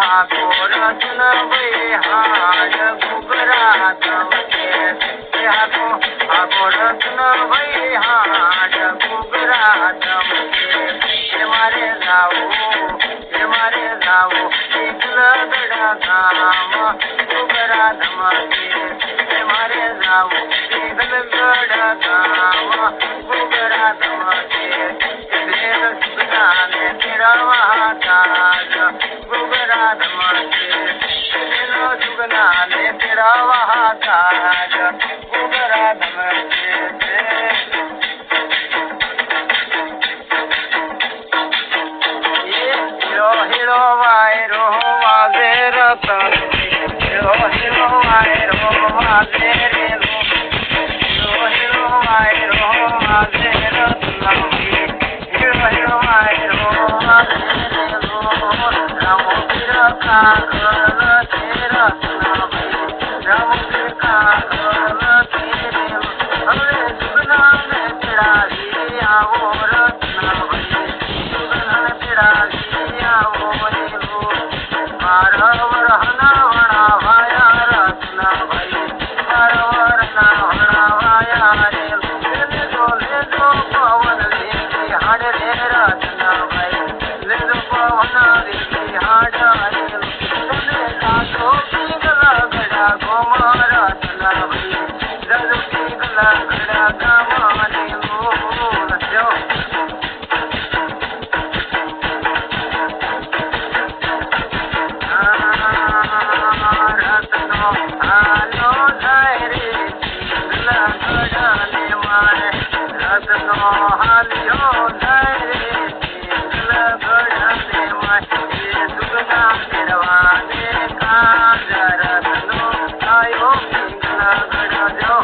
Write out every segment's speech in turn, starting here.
आकोर सुन भई हाड घुघरा धमके हाको आकोर सुन भई हाड घुघरा धमके मारे लाओ शीतल गड़ा गाम घुघरा धमके मारे लाओ शीतल गड़ा गाम घुघरा धमके भेद सुगनाने तेरा वहादाज घुघरा धमके सुगनाने तेरा वहादाज घुघरा धमके हिरो वायरो वाजे रतन हिरो वायरो वाजे रे हिरो वायरो वाजे रतन हिरो वायरो वाजे रे राम पीर का घर तेरा राम पीर का घर तेरे हरे सुगना में तेरा आओ रत्ना सुगना तेरा आओ मारवर हना वणा वाया रत्ना भाई मारवर ना वणा वाया रे ले दो पवन ले हाड रे रत्ना भाई ले दो पवन रे हाड रे ले साधो पीगला गड़ा गोमा रत्ना भाई जल पीगला गड़ा गामा रे लो हालो धारे पीगला गड़ाने मारे रत्नो हालियो धारे पीगला गड़ाने मारे सुगना निर्वाणे का रत्नो आयो पीगला गड़ा जो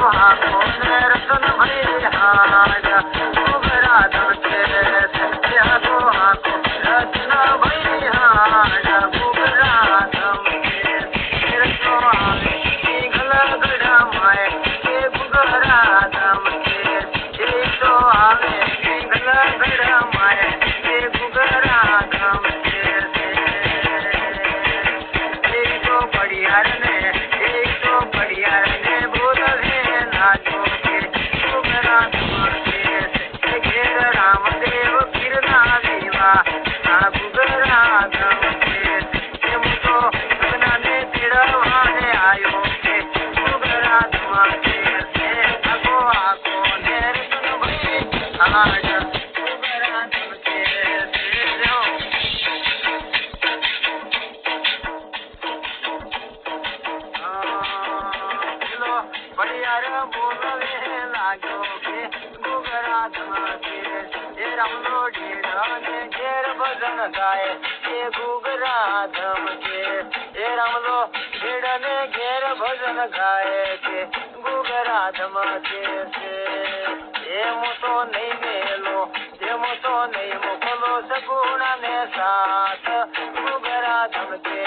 हाको रतन भई हाड घुघरा धमके हाको रतन भई हाड घुघरा धमके रत्नो आवे पीगल गड़ा माए के घुघरा धमके एक तो आवे पीगल गड़ा माए के घुघरा धमके एक तो बढ़िया ने बोल रे नाचो के घुघरा धमके घेर रामदेव गिरना देवा घुघरा धमके मुझको सगना ने तिड़वाने आयो के घुघरा धमके आको ने रतन भई हाड घुघरा धमके बढ़िया रे बोलवे लागो के घुघरा धमके रामलो ढेराने घेर भजन गाए ये घुघरा धमके रामलो ढेराने घेर भजन गाए के घुघरा धमके ये मुतो नहीं मेलो ये मुतो नहीं मुखलो सगुणा ने साथ घुघरा धमके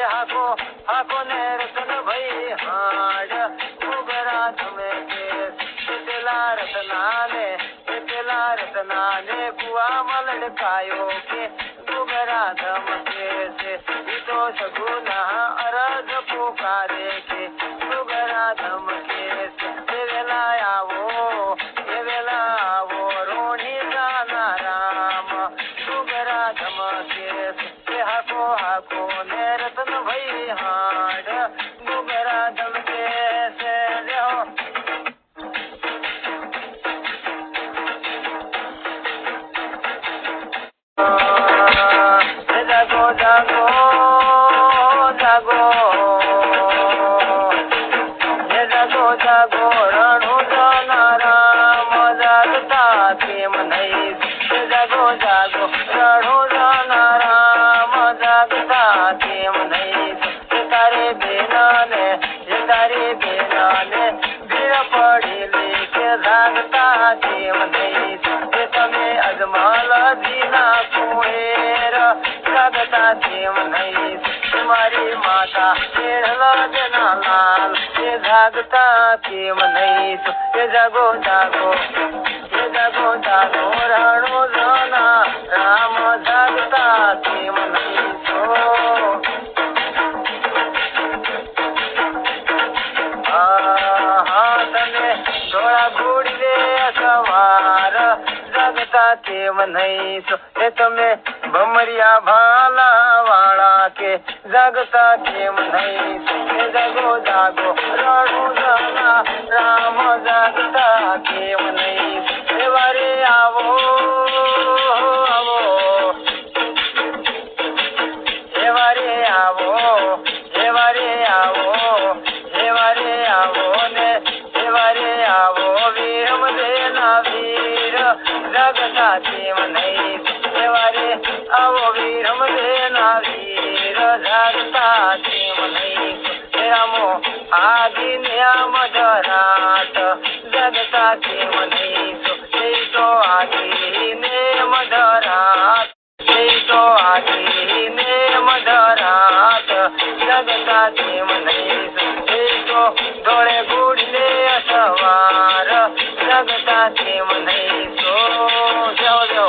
हाको ने रतन भई हाड घुघरा धमके तेला रतना ने कुआ मलड़कायो के घुघरा धमके से तो सगुना अरज पुकारे के घुघरा धमके से वेला आवो रोणी जाना राम घुघरा धमके से हाको ने रतन भई हाड घुघरा धमके से जागो जागो जागो मारी माता जना लाल ये जागता केम नहीं सो ये जागो जागो ये जागो जागो राणो जना राम जागता केम नहीं सो धोड़ा घोड़ी सवार जगता केम नहीं सो ए तमे भमरिया भाला वाला के जगता केम नहीं सो ए जगो जागो राणू जना राम जगता केम नहीं सो ए वारे आवो आवो ए वारे आवो ए वारे आवो ए वारे आवो ने ए वारे आवो वीरम देना वीर जगता केम नहीं ए वारे आवो वीरम देना वीर जगता केम नहीं हे रामो आदि नियम धरात जगता केम नहीं तो आदि नियम धरात तो आदि नियम धरात जगता केम नहीं तो डोळे गुडले सवार जगता केम नहीं सो देव देव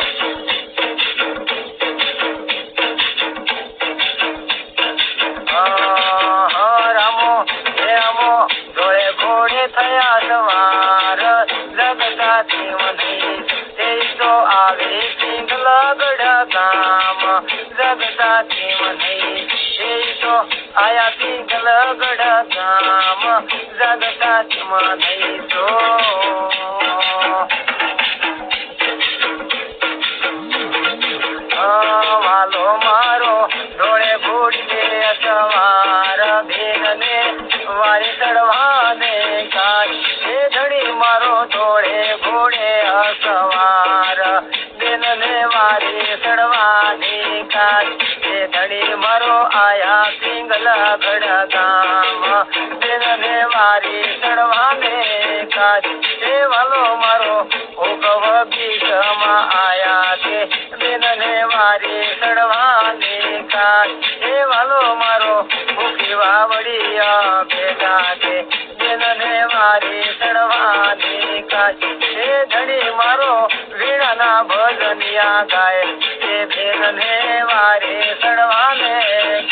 रामो हे रामो डोळे घोडे थया सवार जगता केम नहीं तो आवे सिंगलगड गाम जगता केम नहीं तो आया सिंगलगड गाम जगता केम नहीं तो वालो मारो डोळे घोडले सवार भेनने वारे चढवाने काय हे धडी मारो डोळे घोडे असवार भेनने वारे चढवाने काय हे धडी मारो आया सिंगलगड गाम भेनने वारे चढवाने काय हे वालो मारो हुकव बीसमा आया ते भेनने वारे चढवाने काय हे वालो मारो भूखी वावडिया भेगा के भेनने वारे चढवाने काय हे धडी मारो वीणाना भजनिया गाय हे भेनने वारे चढवाने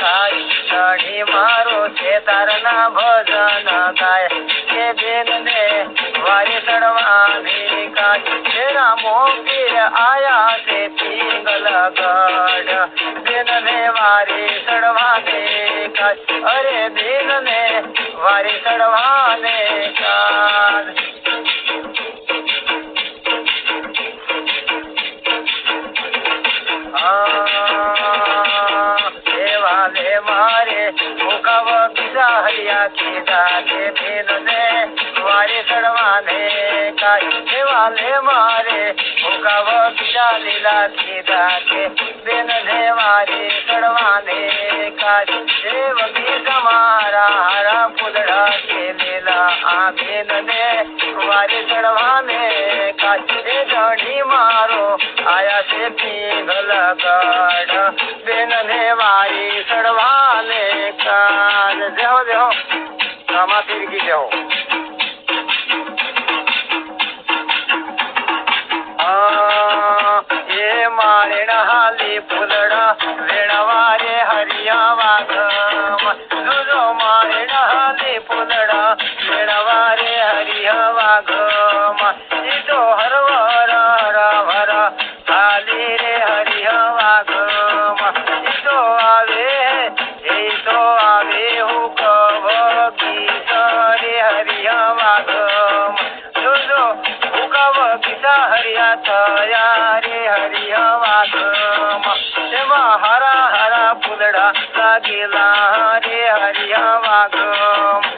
काय धडी मारो शेतारना भजन गाय हे भेनने वारे चढवाने काय हे रामो पीर आया ते पिंगलगड भेनने वारे चढवाने काय अरे भेनने वारे चढवाने काय देवाले मारे मुखाव बिजा हरिया की दाते भेनने वारे चढवाने काय देवाले मारे मुखाव बिजा लीला की दाते भेनने वारे चढवाने काय देवकी समारा हरा पुदड़ा के लीला आ भेनने वारे चढवाने काय धडी मारो आया से पिंगलगड भेनने वारे चढवाने काय देव देव रामा पीर की देव ये मारेण हाली फुलड़ा वेणवारे हरिया वाघम जुजो मारेण हाली फुलड़ा वेणवारे हरिया वाघम इतो हरवर हरवर हाली रे हरिया वाघम इतो आवे हुकव गीता रे हरिया वाघम जुजो हुकव गीता हरिया तया रे हरिया वाघम तेव्हा हरा हरा फुलडा लागेला रे हरिया वाघम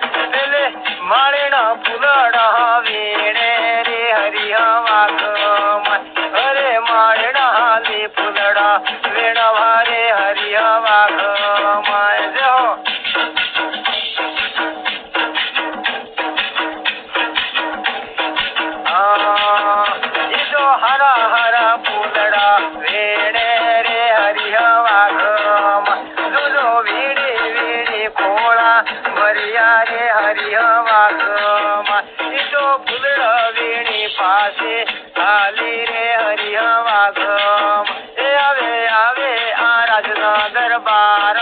माळेण फुलडा वेणे रे हरिया वाघम अरे माळेण हाली फुलडा वेणवा रे हरिया वाघम जो हरा हरा फुलडा वेणे रे हरिया वाघम जो विडी मरिया रे हरिय वाघ तो फुलड़ वीणी पासे हाली रे हरिय वाघ आवे आवे आ राजना दरबार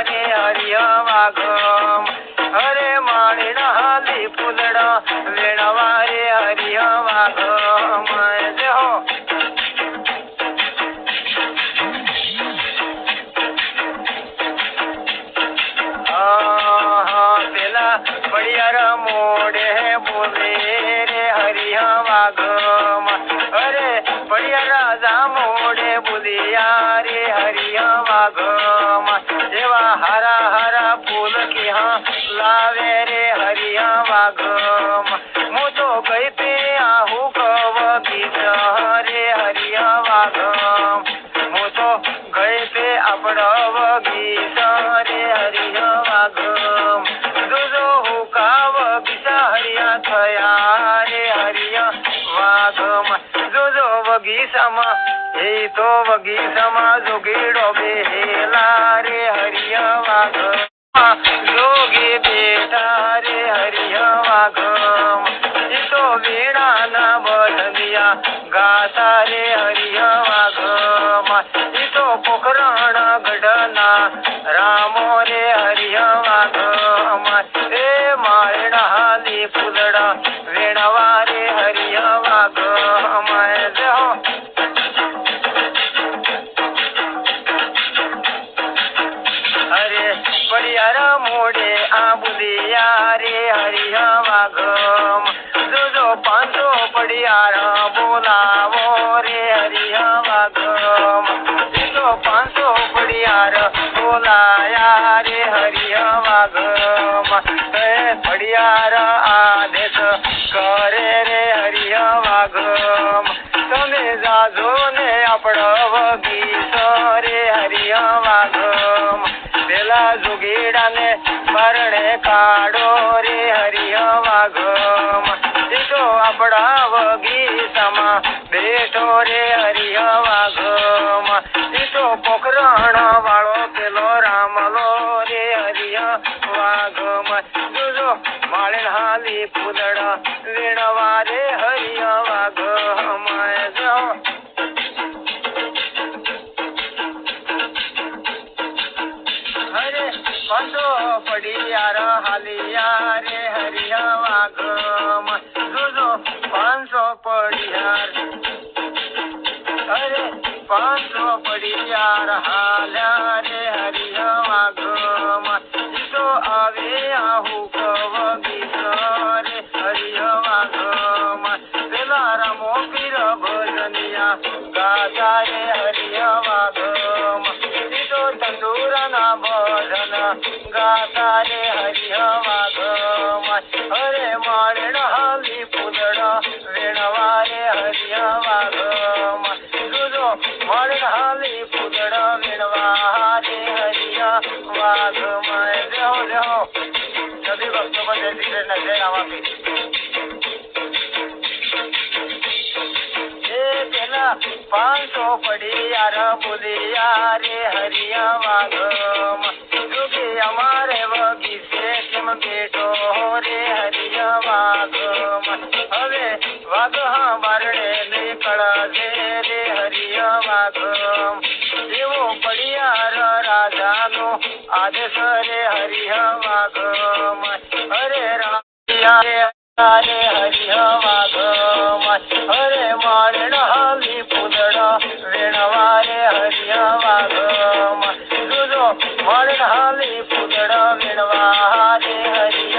रे हरिय वाघ हरे माणिन हाली फुलड़ वेणवा रे हरिय वाघ हो पेला बड़ियार मोड़े बोले रे हरिय वाघ अरे बड़िया राजा मोड़े बोलिया रे हरिय वाघ जेवा हरा हरा फूल के हाँ लावे रे हरिय वाघ मु तो गई पे आहू कव गीत रे हरिय वाघ मु तो गए पे अपड़व गीत रे हरिय वाघ जो हुकाव गीता हरिया थया रे हरिय वाघ जो वगी समा हे तो वगी समा जोगीड़ो बेला रे हरिय वाघ जोगी बेटा रे हरिय वाघ तो वीणा न बधनिया गाता रे हरिय वाघ तो पोखरण गढ़ना रामो रे हरिय वाघ ए मारण हाली फुलड़ा वेणवा रे हरिय वाघ हो हरे बड़ियार मोड़े आबुलिया रे हरिय वाघ जो 500 बड़ियार बोलावो रे हरिय वाघ जो 500 बड़ियार बोलाया रे हरिय वाघ बड़ियार आदेश करे रे हरिय वाघ तमे जाजो ने अपड़व गीत रे हरिय वाघ पेला जुगीड़ा ने मरणे काढ़ो रे हरिय वाघ तो अपड़ाव गीतमा बेठो रे हरिय वाघ तो पोखरण वालो पेलो रामलो रे हरिय वाघ जो मालिन हाली फुलड़ा वेणवा रे हरिय वाघ हरे पंदो पड़ियार हालिया रे हरिय वाघ जो 500 पड़ियार अरे 500 पड़ियार हाल्या रे हरिय वाघ तो आवे आहू कव गीत रे हरिय वाघ पेला रामो पीर भजनिया गाता रे हरिय वाघ तो तंदूरना भजन गाता रे हरिय वाघ हरे मारण हाली फुलड़ वेणवा रे हरिय वाघ जो मारण हाली फुलड़ वेणवा रे हरिय वाघ देहो सभी भक्तों को जय श्री कृष्ण जय रामा की 500 पड़ियार बोलिया रे हरिय वाघ जोगी हमारे वगी से तुम बेटो रे हरिय वाघ हवे वाघ बारणे निकल दे रे हरिय वाघ देवो पड़ियार राजा नो आदेश रे हरिय वाघ हरे राम रे हरिय वाघ हरे मारण हाली फुलड़ा वेणवा रे हरिय वाघ जो मारण हाली फुलड़ा वेणवा रे हरिय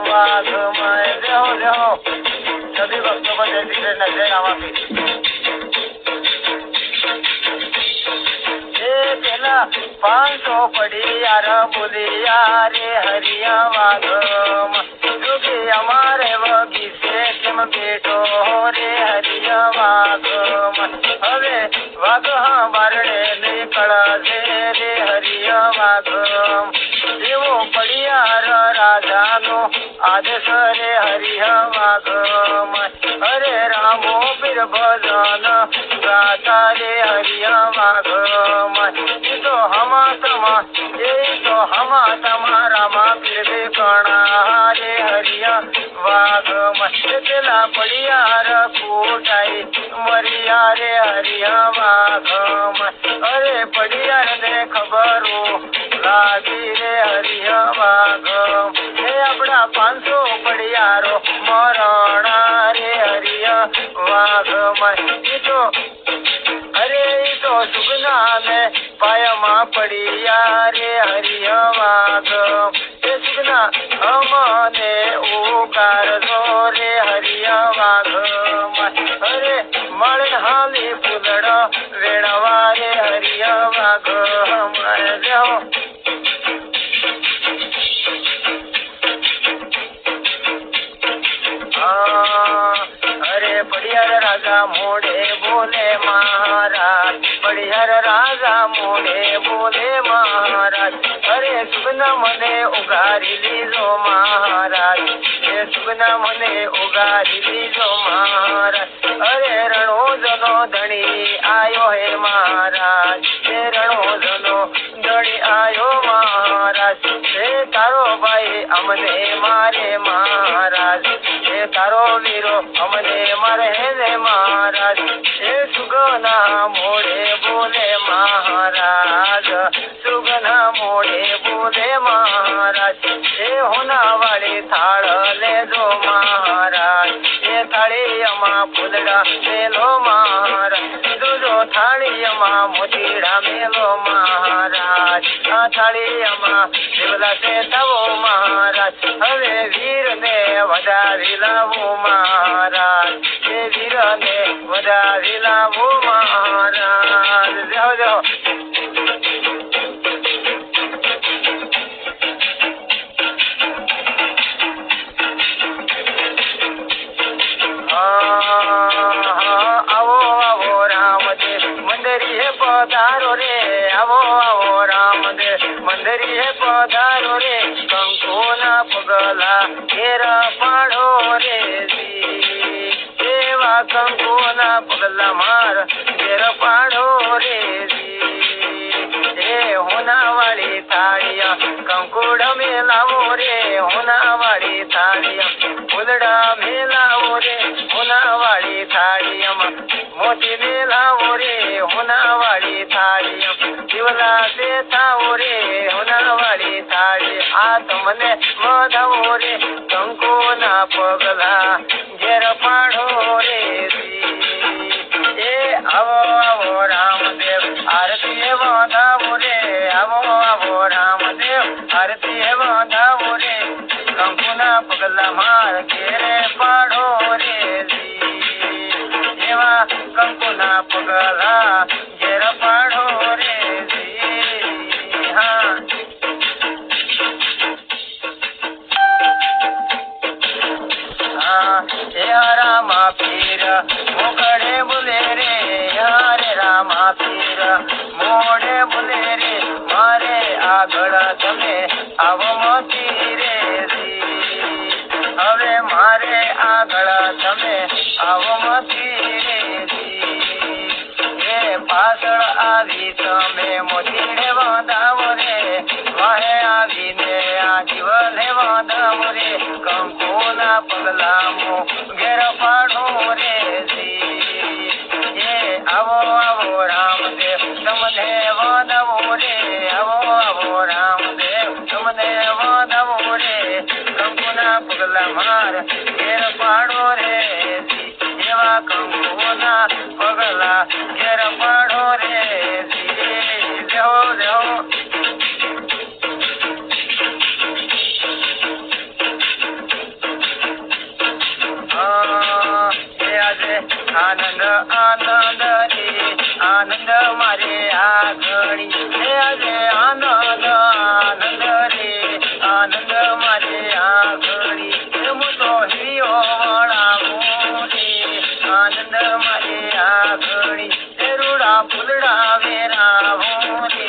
वाघ देहो सभी भक्तों को जय श्री कृष्ण जय रामा की 500 पड़ियार बोलिया रे हरिय वाघ जोगी हमारे वगी से तुम बेटो रे हरिय वाघ हवे वाघ बारणे निकल दे रे हरिय वाघ देवो पड़ियार राजा नो आदेश रे हरिय वाघ हरे रामो पीर भजन गाता रे हरिय वाघ तो हमा तमा रामा पीर कणा પડ્યા રે હરિય વાઘ એ સુગના અમને ઉગારજો રે હરિય વાઘ અરે મળે હાલી ફૂલડો વેણવા રે હરિય વાઘ જો અરે પડિયાર રાજા મોડે બોલે મહારાજ પડિયાર રાજા મોડે બોલે મહારાજ અરે સુગના મને ઉગારી લીધો મહારાજ એ સુગના મને ઉગારી લીધો મહારાજ અરે રણોજનો ધણી આયો હે મહારાજ એ રણોજનો ધણી આયો મહારાજ એ તારો ભાઈ અમને મારે મહારાજ એ તારો વીરો અમને મારે રે મહારાજ એ સુગના મોડે બોલે મહારાજ સુગના મોડે બોલે મહારાજ એ હોના વાળી થાળ લેજો મહારાજ એ થાળીમાં ફૂલડા મેલો મહારાજ જોજો થાળીમાં મોતીડા મેલો મહારાજ આ થાળીમાં દેવલા છે તવો મહારાજ હવે વીરને વધાવી લાવો મહારાજ એ વીરને વધાવી લાવો મહારાજ જાઓ જાઓ આવો આવો રામદેવ મંદિરે પધારો રે આવો આવો રામદેવ મંદિરે પધારો રે કંકુના પગલા ઘેર પાડો રે એવા કંકુના પગલા માર ઘેર પાડો રે એ હોનાવાળી થાળિયા કંકુડ મેલાવો રે હોનાવાળી થાળિયા ફૂલડા મેલાવો રે હોનાવાળી થાળિયામાં મોતી મેલાવો રે હોનાવાળી થાળિયા દીવલા બેઠાવો રે હોનાવાળી થાળી આ તમને વધાવો રે કંકુના પગલા ઘેર પાડો રે એ આવો આવો રામદેવ આરતી વધાવો રે આવો આવો રામદેવ આરતી વધાવો રે કંકુના પગલા માર ઘેરે પાડો રે એવા કંકુના પગલા ઘેર પાડો રે હા હે રામા પીર મોકળે બોલે રે હરે રામા પીર મોડે બોલે રે મારે આગળ તમે આવો મોતી રે હવે મારે આગળ તમે આવો મોતી રે એ પાછળ આવી તમે મોતીડે બાંધાવો રે વાહે આવીને આ જીવલે બાંધાવો રે કંકુના પગલા મો ઘેર પાડો રે એ આવો આવો રામદેવ તમને વધાવો રે આવો આવો રામદેવ તમને વધાવો રે કંકુના પગલા માર ઘેર પાડો રે એવા કંકુના પગલા ઘેર પાડો રે લેવો લેવો આનંદ આનંદ રે આનંદ મારે આ ઘડી આજે આનંદ આનંદ રે આનંદ મારે આ ઘડી હું તો હિયો વળાવું રે આનંદ મારે આ ઘડી રૂડા ફૂલડા વેરાવું રે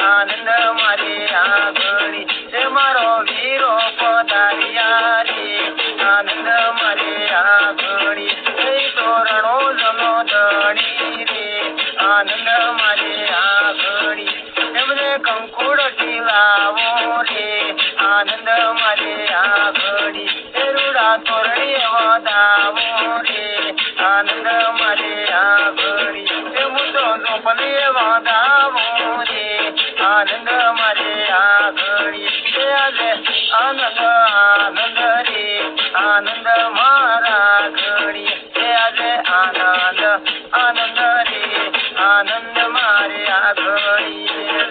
આનંદ મારે આ ઘડી મારો વીરો પધાર્યા રે આનંદ મારે આ ઘડી તોરણો જનો ધણી રે આનંદ મારે આ ઘડી એમને કંકુડ ટીલાવો રે આનંદ મારે આ ઘડી રૂડા તોરણી વધાવો રે આનંદ મારે આ ઘડી હું તો ઝોપલે વધાવો રે આનંદ મારે આ ઘડી આજે આનંદ આનંદ રે આનંદ મારા ઘડી આજે આનંદ આનંદ રે આનંદ મારે આ ઘડી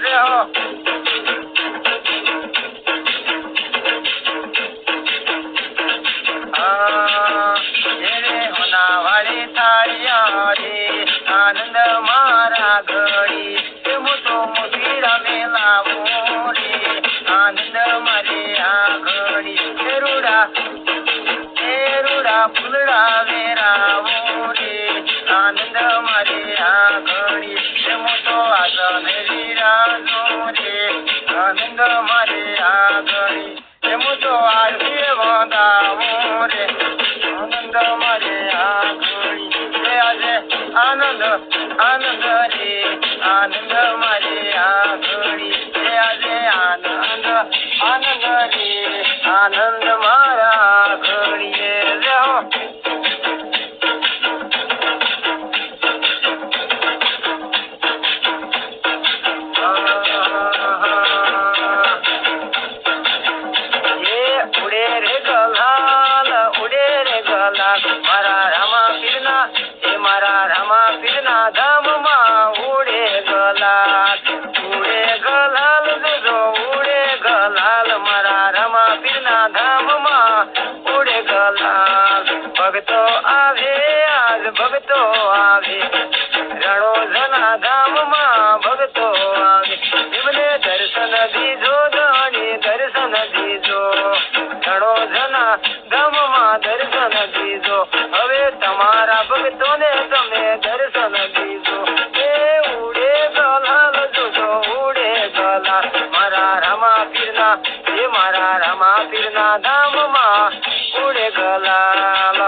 જોજો આરતી વંદાવું રે આનંદ મારે આ ઘડી આજે આનંદ આનંદ રે આનંદ મારે આ ઘડી આજે આનંદ આનંદ રે આનંદ મારા ઘડીએ રહો મારા રામા પીરના ધામમાં ઉડે ગલાલ જોજો ઉડે ગલાલ મારા રામા પીરના ધામમાં ઉડે ગલાલ ભક્તો આવે આજ ભક્તો આવે રણોજના ધામમાં ભક્તો આવે એમને દર્શન દીજો ધણી દર્શન દીજો રણોજના ધામમાં દર્શન દીજો હવે તમારા ભક્તોને તમે દર્શન દીજો એ ઉડે ગલાલ જોજો ઉડે ગલાલ મારા રામા પીરના ધામમાં ઉડે ગલાલ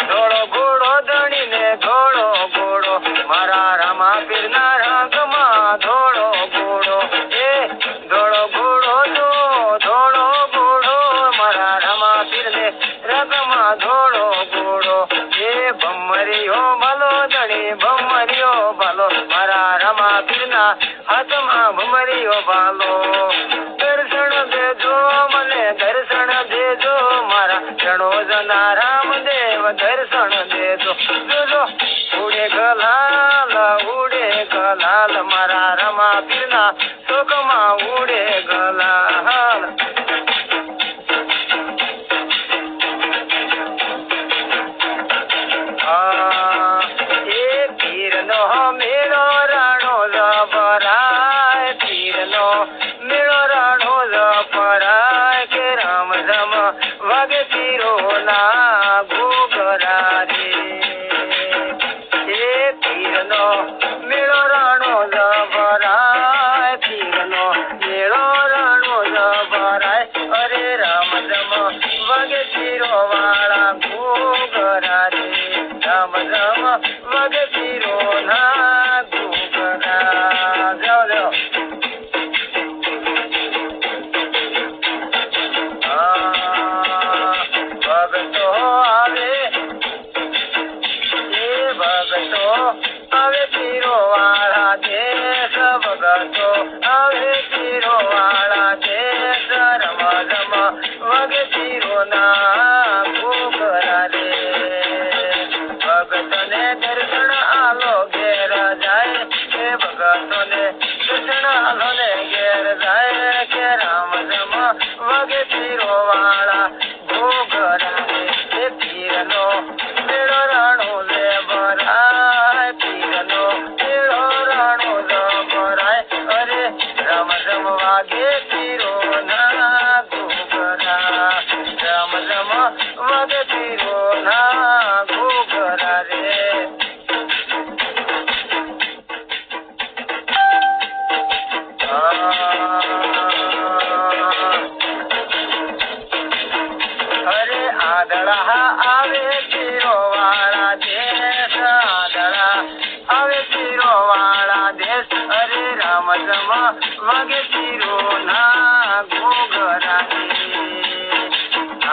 ધોળો ઘોડો ધણીને ધોળો ઘોડો મારા રામા પીરના રંગમાં ધોળો ઘોડો એ ધોળો ઘોડો જો ધોળો ઘોડો મારા રામા પીરને રંગમાં ધોળો ઘોડો એ ભમરીઓ ભલો ધણી ભમરીઓ ભલો મારા રામા પીરના હાથમાં ભમરીઓ ભાલો દર્શન દેજો મને દર્શન દેજો મારા રણોજના રામદેવ દર્શન દેજો જોજો ઉડે ગલાલ મારા રામા પીરના શોકમાં ઉડે ગલાલ એ પીરનો મેળો રાણો જબરાય પીરનો મેળો રાણો જબરાય કે રામ જમ વાગે પીરો ના ઘોઘરા રે એ પીરનો મેળો રાણો જબરાય પીરનો મેળો રાણો જબરાય અરે રામ જમ વાગે પીરો વાળા ઘોઘરા રે રામ જમ વાગે પીરો ના ઘોઘરા જાઓ ભગતો આવે એ ભગતો આવે પીરો વાળા દેશ ભગતો આવે પીરો વાળા દેશ રમ રમ વગે પીરો ના ઘોઘરા રે ભગતને દર્શન આલો ઘેર જાય એ ભગતોને દર્શન આલો ને ઘેર જાય કે રામ જમ વગે પીરો વાળા ઘોઘરા રે એ પીરનો મેળો રાણો લે ભરાય પીરનો મેળો રાણો ભરાય અરે રામ જમ વાગે પીરો ના ઘોઘરા રામ જમ વાગે પીરો ના ઘોઘરા રે અરે આદળા આવે પીરો વાળા દેશ આદળા આવે પીરો વાળા દેશ અરે રામ જમ વાગે પીરો ના ઘોઘરા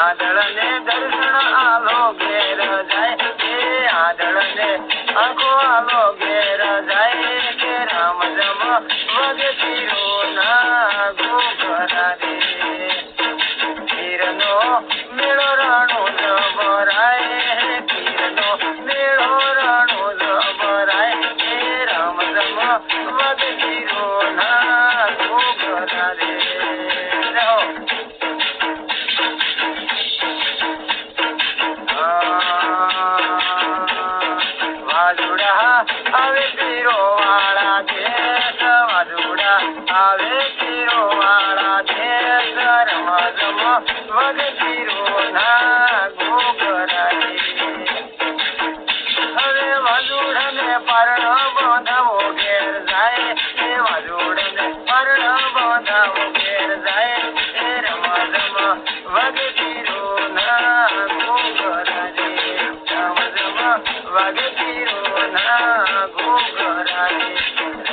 આદળને દર્શન આલો ઘેર જાય એ આદળને આંખો આલો ઘેર જાય કે રામ જમ વાગે પીરો ના ઘોઘરા રે પીરનો મેળો રાણો જબરાય પીરનો મેળો રાણો જબરાય એ રામ જમ વાગે પીરો ના ઘોઘરા રે વાજુડા આવે પીરો વાળા દેશ વાજુડા આવે પીરો વાળા દેશ રમ જમ વગે પીરો ના ઘોઘરા રે હવે વાજુડાને પરણો બાંધવો ઘેર જાય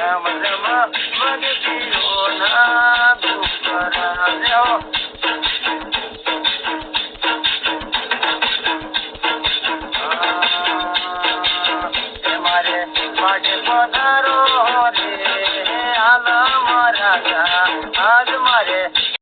રમ રમ વગતીઓના ઘૂઘરા લેવો મારે માટે પધારો રે આલ મારા આજ મારે